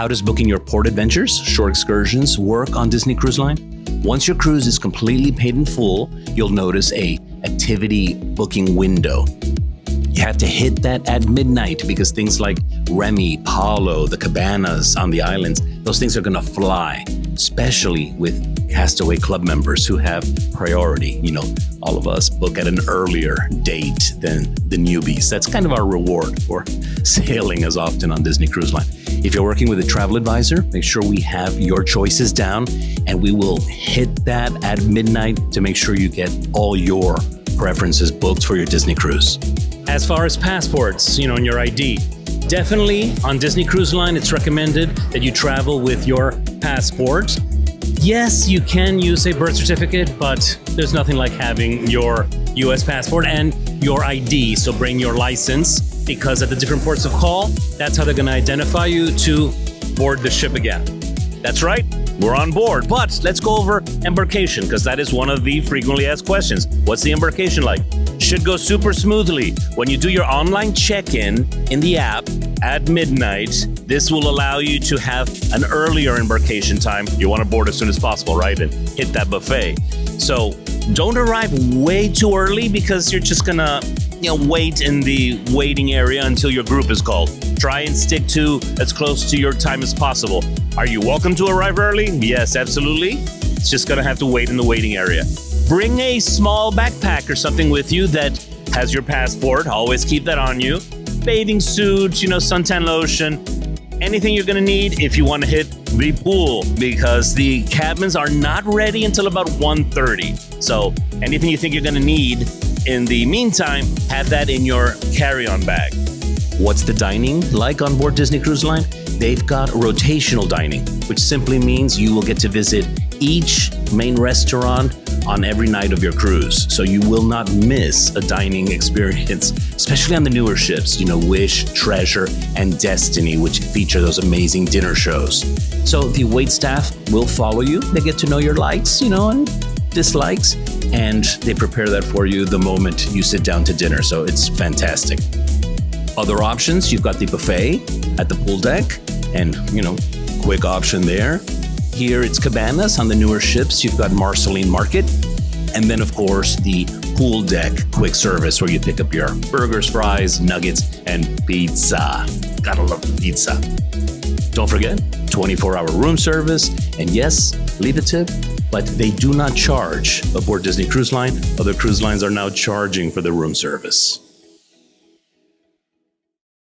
How does booking your port adventures, shore excursions, work on Disney Cruise Line? Once your cruise is completely paid in full, you'll notice a activity booking window. You have to hit that at midnight because things like Remy, Palo, the cabanas on the islands, those things are gonna fly, especially with Castaway Club members who have priority. You know, all of us book at an earlier date than the newbies. That's kind of our reward for sailing as often on Disney Cruise Line. If you're working with a travel advisor, make sure we have your choices down and we will hit that at midnight to make sure you get all your preferences booked for your Disney cruise. As far as passports, and your ID, definitely on Disney Cruise Line, it's recommended that you travel with your passport. Yes, you can use a birth certificate, but there's nothing like having your US passport and your ID. So bring your license, because at the different ports of call, that's how they're going to identify you to board the ship again. That's right, we're on board. But let's go over embarkation, because that is one of the frequently asked questions. What's the embarkation like? Should go super smoothly. When you do your online check-in in the app at midnight, this will allow you to have an earlier embarkation time. You want to board as soon as possible, right? And hit that buffet. So don't arrive way too early, because you're just gonna wait in the waiting area until your group is called. Try and stick to as close to your time as possible. Are you welcome to arrive early? Yes, absolutely. It's just gonna have to wait in the waiting area. Bring a small backpack or something with you that has your passport. Always keep that on you. Bathing suit, suntan lotion, anything you're gonna need if you want to hit the pool, because the cabins are not ready until about 1:30. So anything you think you're gonna need in the meantime, have that in your carry-on bag. What's the dining like on board Disney Cruise Line? They've got rotational dining, which simply means you will get to visit each main restaurant on every night of your cruise. So you will not miss a dining experience, especially on the newer ships, Wish, Treasure, and Destiny, which feature those amazing dinner shows. So the wait staff will follow you. They get to know your likes, and dislikes, and they prepare that for you the moment you sit down to dinner. So it's fantastic. Other options, you've got the buffet at the pool deck, and quick option there. Here it's cabanas. On the newer ships, you've got Marceline Market, and then of course the pool deck quick service where you pick up your burgers, fries, nuggets, and pizza. Gotta love the pizza. Don't forget 24-hour room service, and yes, leave a tip, but they do not charge aboard Disney Cruise Line. Other cruise lines are now charging for the room service.